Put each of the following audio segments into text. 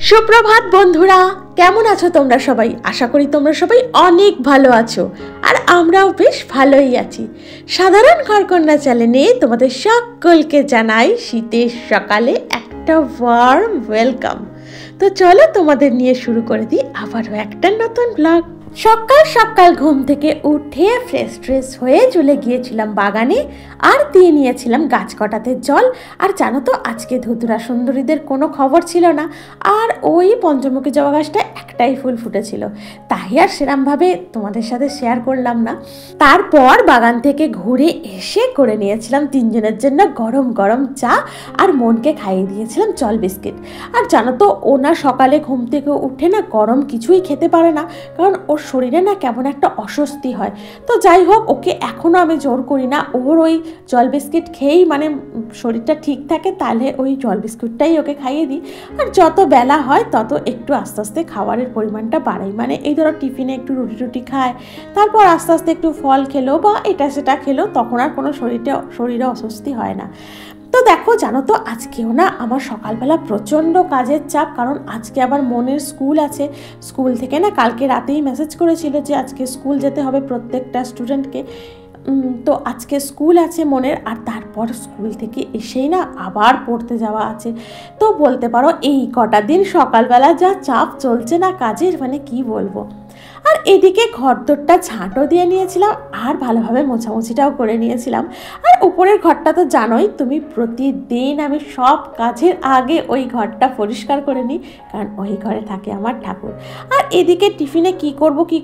সুপ্রভাত বন্ধুরা, কেমন আছো তোমরা সবাই? আশা করি তোমরা সবাই অনেক ভালো আছো, আর আমরাও বেশ ভালোই আছি। সাধারণ ঘরকন্যা চ্যানেলে তোমাদের সকলকে জানাই শীতের সকালে একটা ওয়ার্ম ওয়েলকাম। তো চলো তোমাদের নিয়ে শুরু করে দিই আবারও একটা নতুন ব্লগ। সকাল সকাল ঘুম থেকে উঠে ফ্রেশ ট্রেশ হয়ে চলে গিয়েছিলাম বাগানে, আর দিয়ে নিয়েছিলাম গাছ কটাতে জল। আর জানো তো, আজকে ধুতুরা সুন্দরীদের কোনো খবর ছিল না, আর ওই পঞ্চমুখী জবা গাছটা একটাই ফুল ফুটেছিল, তাই আর সেরমভাবে তোমাদের সাথে শেয়ার করলাম না। তারপর বাগান থেকে ঘুরে এসে করে নিয়েছিলাম তিনজনের জন্য গরম গরম চা, আর মনকে খাইয়ে দিয়েছিলাম জল বিস্কিট। আর জানো তো, ওনা সকালে ঘুম থেকে উঠে না গরম কিছুই খেতে পারে না, কারণ ওর শরীরে না কেমন একটা অস্বস্তি হয়। তো যাই হোক, ওকে এখনও আমি জোর করি না, ওর ওই জল বিস্কিট খেয়েই মানে শরীরটা ঠিক থাকে, তাহলে ওই জল বিস্কুটটাই ওকে খাইয়ে দিই। আর যত বেলা হয় তত একটু আস্তে আস্তে খাবারের পরিমাণটা বাড়াই, মানে এই ধরো টিফিনে একটু রুটি টুটি খায়, তারপর আস্তে আস্তে একটু ফল খেলো বা এটা সেটা খেলো, তখন আর কোনো শরীরে অস্বস্তি হয় না। তো দেখো, জানো তো আজকেও না আমার সকালবেলা প্রচণ্ড কাজের চাপ, কারণ আজকে আবার মনের স্কুল আছে। স্কুল থেকে না কালকে রাতেই মেসেজ করেছিল যে আজকে স্কুল যেতে হবে প্রত্যেকটা স্টুডেন্টকে। তো আজকে স্কুল আছে মনের, আর তারপর স্কুল থেকে এসেই না আবার পড়তে যাওয়া আছে। তো বলতে পারো এই কটা দিন সকালবেলা যা চাপ চলছে না কাজের, মানে কি বলবো। আর এদিকে ঘরদোরটা ঝাঁটও দিয়ে নিয়েছিলাম, আর ভালোভাবে মোছামুছিটাও করে নিয়েছিলাম। আর উপরের ঘরটা তো জানোই তুমি, প্রতিদিন আমি সব কাজের আগে ওই ঘরটা পরিষ্কার করে নিই, কারণ ওই ঘরে থাকে আমার ঠাকুর। আর এদিকে টিফিনে কি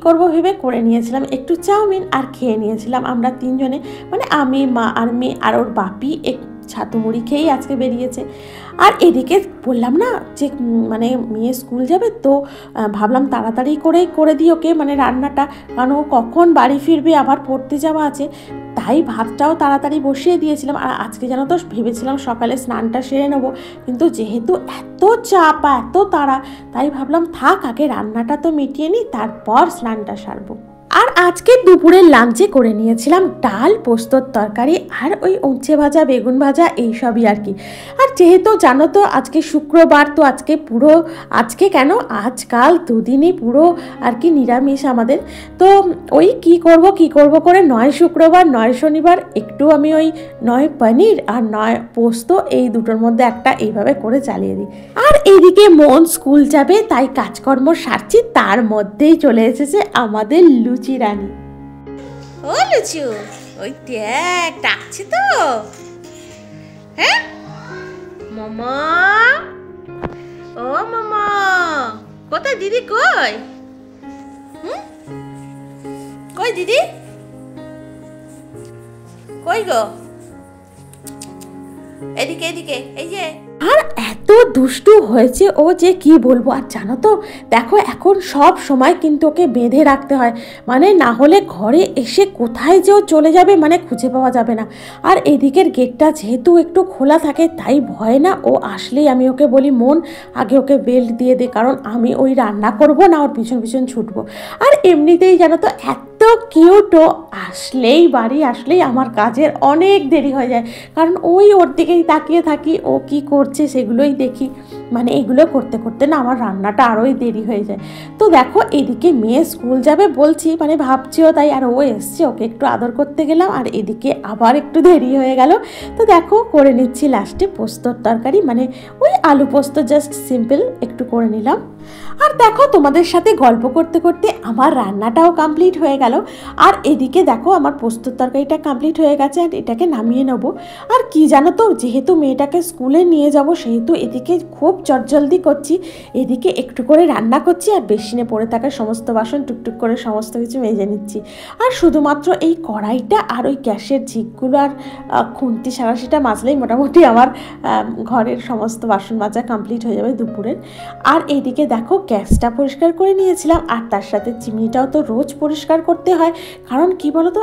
করব ভেবে করে নিয়েছিলাম একটু চাউমিন, আর খেয়ে নিয়েছিলাম আমরা তিনজনে, মানে আমি, মা আর মেয়ে, আর ওর বাপি ছাতু মুড়ি খেয়েই আজকে বেরিয়েছে। আর এদিকে বললাম না যে মানে মেয়ে স্কুল যাবে, তো ভাবলাম তাড়াতাড়ি করে দিই ওকে, মানে রান্নাটা, কারণ ও কখন বাড়ি ফিরবে, আবার পড়তে যাওয়া আছে, তাই ভাতটাও তাড়াতাড়ি বসিয়ে দিয়েছিলাম। আর আজকে জানো তো ভেবেছিলাম সকালে স্নানটা সেরে নেবো, কিন্তু যেহেতু এত চাপ এত তাড়া, তাই ভাবলাম থাক, আগে রান্নাটা তো মিটিয়ে নিই, তারপর স্নানটা সারবো। আর আজকে দুপুরের লাঞ্চে করে নিয়েছিলাম ডাল, পোস্তর তরকারি, আর ওই উচ্ছে ভাজা, বেগুন ভাজা, এইসবই আর কি। আর যেহেতু জানো তো আজকে শুক্রবার, তো আজকে কেন আজকাল দুদিনই পুরো আর কি নিরামিষ আমাদের। তো ওই কি করব করে নয় শুক্রবার নয় শনিবার একটু আমি ওই নয় পনির আর নয় পোস্ত, এই দুটোর মধ্যে একটা এইভাবে করে চালিয়ে দিই। আর এইদিকে মন স্কুল যাবে, তাই কাজকর্ম সারছি, তার মধ্যেই চলে এসেছে আমাদের লুচি রানী। ও লুচু, ওই দেখ ডাকছে তো, হ্যাঁ মামা, ও মামা, কোথায় দিদি? কই দিদি, কই গো? এদিকে এই যে। আর এত দুষ্টু হয়েছে ও যে কি বলবো। আর জানো তো দেখো, এখন সব সময় কিন্তু ওকে বেঁধে রাখতে হয়, মানে না হলে ঘরে এসে কোথায় যে ও চলে যাবে মানে খুঁজে পাওয়া যাবে না। আর এদিকের গেটটা যেহেতু একটু খোলা থাকে, তাই ভয় না, ও আসলেই আমি ওকে বলি মন আগে ওকে বেল্ট দিয়ে দে, কারণ আমি ওই রান্না করব না, ওর পিছন পিছন ছুটবো। আর এমনিতেই জানো তো এত কিউট, ও বাড়ি আসলেই আমার কাজের অনেক দেরি হয়ে যায়, কারণ ওই ওর দিকেই তাকিয়ে থাকি, ও কি করছে সেগুলোই দেখি, মানে এগুলো করতে করতে না আমার রান্নাটা আরোই দেরি হয়ে যায়। তো দেখো এদিকে মেয়ে স্কুল যাবে বলছি, মানে ভাবছিও তাই, আর ও এসছে, ওকে একটু আদর করতে গেলাম, আর এদিকে আবার একটু দেরি হয়ে গেল। তো দেখো করে নিচ্ছি লাস্টে পোস্তর তরকারি, মানে ওই আলু পোস্ত, জাস্ট সিম্পল একটু করে নিলাম। আর দেখো তোমাদের সাথে গল্প করতে করতে আমার রান্নাটাও কমপ্লিট হয়ে গেল। আর এদিকে দেখো আমার পোস্তর তরকারিটা কমপ্লিট হয়ে গেছে, আর এটাকে নামিয়ে নেব। আর কি জানো তো, যেহেতু মেয়েটাকে স্কুলে নিয়ে যাব, সেহেতু এদিকে খুব চটজলদি করছি, এদিকে একটু করে রান্না করছি, আর বেসিনে পড়ে থাকা সমস্ত বাসন টুকটুক করে সমস্ত কিছু মেজে নিচ্ছি। আর শুধুমাত্র এই কড়াইটা আর ওই গ্যাসের ঝিকগুলো আর খুন্তি সারাশিটা মাজলেই মোটামুটি আমার ঘরের সমস্ত বাসন মাজা কমপ্লিট হয়ে যাবে দুপুরের। আর এদিকে দেখো গ্যাসটা পরিষ্কার করে নিয়েছিলাম, আর তার সাথে চিমনিটাও তো রোজ পরিষ্কার করতে হয়, কারণ কি বলো তো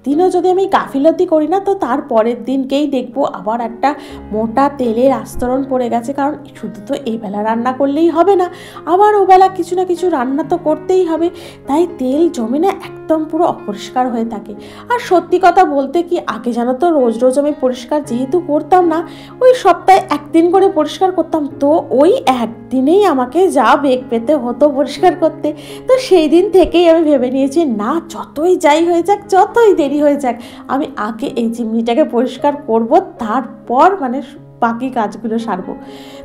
একদিনও যদি আমি গাফিলতি করি না, তো তার পরের দিনকেই দেখবো আবার একটা মোটা তেলের আস্তরণ পড়ে গেছে। কারণ শুধু তো এই বেলা রান্না করলেই হবে না, আবার ওবেলা কিছু না কিছু রান্না তো করতেই হবে, তাই তেল জমে না একদম পুরো অপরিষ্কার হয়ে থাকে। আর সত্যি কথা বলতে কি, আগে জানো তো রোজ রোজ আমি পরিষ্কার যেহেতু করতাম না, ওই সপ্তাহে একদিন করে পরিষ্কার করতাম, তো ওই একদিনেই আমাকে যা বেগ পেতে হতো পরিষ্কার করতে। তো সেই দিন থেকেই আমি ভেবে নিয়েছি, না যতই যাই হয়ে যাক, যতই দেরি হয়ে যাক, আমি আগে এই চিমনিটাকে পরিষ্কার করব, তারপর মানে বাকি কাজগুলো সারবো।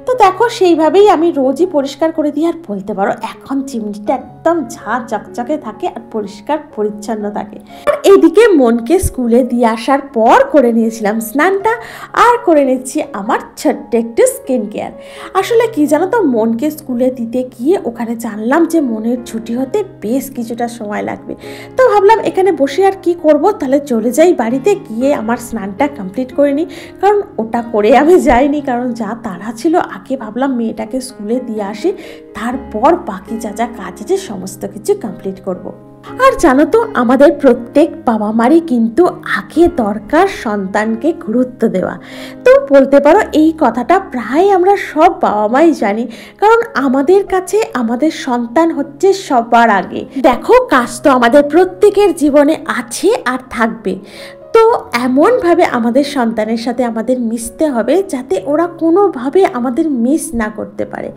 তো দেখো সেইভাবেই আমি রোজই পরিষ্কার করে দিই। আর বলতে পারো এখন চিমনিটা একদম ঝাঁ চকচকে থাকে আর পরিষ্কার পরিচ্ছন্ন থাকে। আর এদিকে মনকে স্কুলে দিয়ে আসার পর করে নিয়েছিলাম স্নানটা, আর করে নিচ্ছি আমার ছোট্ট একটু স্কিন কেয়ার। আসলে কি জানো তো, মনকে স্কুলে দিতে গিয়ে ওখানে জানলাম যে মনের ছুটি হতে বেশ কিছুটা সময় লাগবে। তো ভাবলাম এখানে বসে আর কি করব, তাহলে চলে যাই বাড়িতে, গিয়ে আমার স্নানটা কমপ্লিট করে নিই। কারণ ওটা করে আমি যাইনি, কারণ যা তাড়া ছিল, আগে ভাবলাম মেয়েটাকে স্কুলে দিয়ে আসি, তারপর বাকি যা যা কাজ আছে সমস্ত কিছু কমপ্লিট করব। আর জানো তো, আমাদের প্রত্যেক বাবা মারই কিন্তু আগে দরকার সন্তানকে গুরুত্ব দেওয়া। তো বলতে পারো এই কথাটা প্রায় আমরা সব বাবা মাই জানি, কারণ আমাদের কাছে আমাদের সন্তান হচ্ছে সবার আগে। দেখো, কাজ তো আমাদের প্রত্যেকের জীবনে আছে আর থাকবে, তো এমনভাবে আমাদের সন্তানের সাথে আমাদের মিশতে হবে যাতে ওরা কোনোভাবে আমাদের মিস না করতে পারে।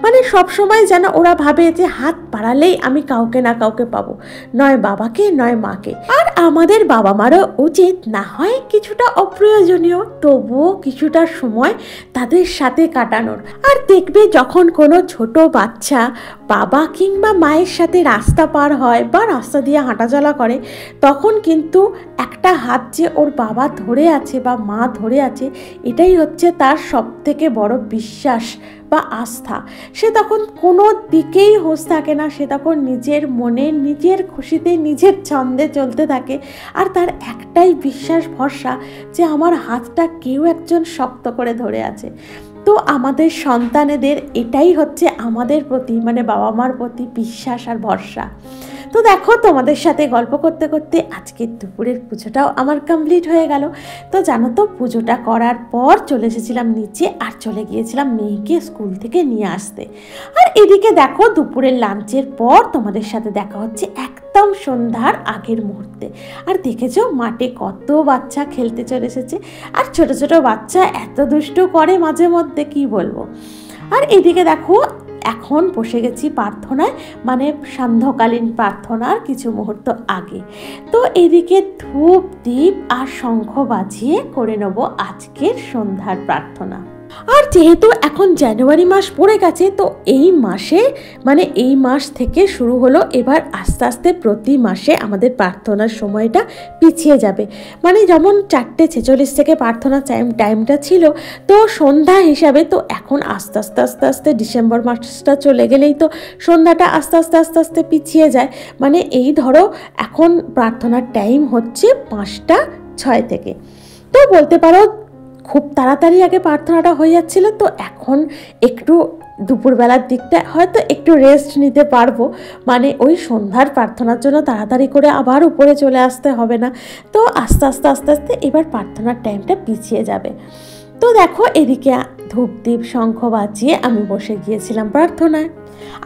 মানে সবসময় যেন ওরা ভাবে যে হাত বাড়ালেই আমি কাউকে না কাউকে পাবো, নয় বাবাকে নয় মাকে। আর আমাদের বাবা মারও উচিত না হয় কিছুটা অপ্রয়োজনীয় তবুও কিছুটা সময় তাদের সাথে কাটানোর। আর দেখবে যখন কোনো ছোট বাচ্চা বাবা কিংবা মায়ের সাথে রাস্তা পার হয় বা রাস্তা দিয়ে হাঁটাচলা করে, তখন কিন্তু একটা হাত যে ওর বাবা ধরে আছে বা মা ধরে আছে, এটাই হচ্ছে তার সবথেকে বড় বিশ্বাস বা আস্থা। সে তখন কোনো দিকেই হোশ থাকে না, সে তখন নিজের মনে নিজের খুশিতে নিজের ছন্দে চলতে থাকে। আর তার একটাই বিশ্বাস ভরসা যে আমার হাতটা কেউ একজন শক্ত করে ধরে আছে। তো আমাদের সন্তানেদের এটাই হচ্ছে আমাদের প্রতি মানে বাবা মার প্রতি বিশ্বাস আর ভরসা। তো দেখো, তোমাদের সাথে গল্প করতে করতে আজকের দুপুরের পুজোটাও আমার কমপ্লিট হয়ে গেল। তো জানো তো, পুজোটা করার পর চলে এসেছিলাম নিচে আর চলে গিয়েছিলাম মেয়েকে স্কুল থেকে নিয়ে আসতে। আর এদিকে দেখো, দুপুরের লাঞ্চের পর তোমাদের সাথে দেখা হচ্ছে একদম সন্ধ্যার আগের মুহূর্তে। আর দেখেছো মাঠে কত বাচ্চা খেলতে চলে এসেছে, আর ছোট ছোট বাচ্চা এত দুষ্টু করে মাঝে মধ্যে কি বলবো। আর এদিকে দেখো, এখন বসে গেছি প্রার্থনায়, মানে সান্ধ্যকালীন প্রার্থনার কিছু মুহূর্ত আগে। তো এদিকে ধূপ দ্বীপ আর শঙ্খ বাজিয়ে করে নেব আজকের সন্ধ্যার প্রার্থনা। আর যেহেতু এখন জানুয়ারি মাস পড়ে গেছে, তো এই মাসে মানে এই মাস থেকে শুরু হলো, এবার আস্তে আস্তে প্রতি মাসে আমাদের প্রার্থনার সময়টা পিছিয়ে যাবে। মানে যেমন 4:46 থেকে প্রার্থনা টাইমটা ছিল, তো সন্ধ্যা হিসাবে, তো এখন আস্তে আস্তে আস্তে আস্তে ডিসেম্বর মাসটা চলে গেলেই তো সন্ধ্যাটা আস্তে আস্তে আস্তে আস্তে পিছিয়ে যায়। মানে এই ধরো এখন প্রার্থনার টাইম হচ্ছে 5:06 থেকে। তো বলতে পারো খুব তাড়াতাড়ি আগে প্রার্থনাটা হয়ে যাচ্ছিল, তো এখন একটু দুপুরবেলার দিকটা হয়তো একটু রেস্ট নিতে পারবো। মানে ওই সন্ধ্যার প্রার্থনার জন্য তাড়াতাড়ি করে আবার উপরে চলে আসতে হবে না। তো আস্তে আস্তে আস্তে আস্তে এবার প্রার্থনার টাইমটা পিছিয়ে যাবে। তো দেখো, এদিকে ধূপদীপ শঙ্খ বাজিয়ে আমি বসে গিয়েছিলাম প্রার্থনায়।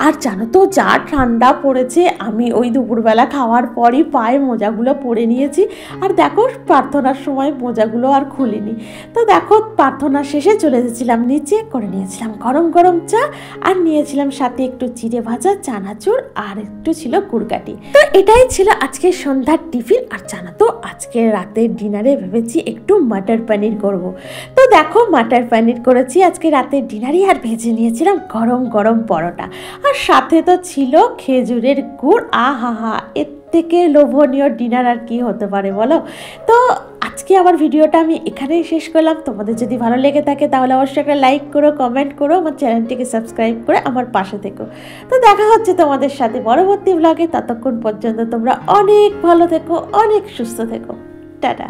আর জানো তো, যা ঠান্ডা পড়েছে, আমি ওই দুপুরবেলা খাওয়ার পরই পায়ে মোজাগুলো পরে নিয়েছি। আর দেখো, প্রার্থনার সময় মোজাগুলো আর খুলিনি। তো দেখো, প্রার্থনা শেষে চলে এসেছিলাম নিচে, করে নিয়েছিলাম গরম গরম চা, আর নিয়েছিলাম সাথে একটু চিড়ে ভাজা, চানাচুর, আর একটু ছিল গুড়কাঠি। তো এটাই ছিল আজকে সন্ধ্যার টিফিন। আর জানো তো, আজকে রাতের ডিনারে ভেবেছি একটু মাটার পনির করব। তো দেখো, মাটার পনির করেছি আজকে রাতের ডিনারে, আর ভেজে নিয়েছিলাম গরম গরম পরোটা, আর সাথে তো ছিল খেজুরের গুড়। আহা, এর থেকে লোভনীয় ডিনার আর কি হতে পারে বলো। তো আজকে আমার ভিডিওটা আমি এখানেই শেষ করলাম। তোমাদের যদি ভালো লেগে থাকে তাহলে অবশ্যই একটা লাইক করো, কমেন্ট করো, আমার চ্যানেলটিকে সাবস্ক্রাইব করে আমার পাশে থেকো। তো দেখা হচ্ছে তোমাদের সাথে পরবর্তী ব্লগে। ততক্ষণ পর্যন্ত তোমরা অনেক ভালো থেকো, অনেক সুস্থ থেকো। টাটা।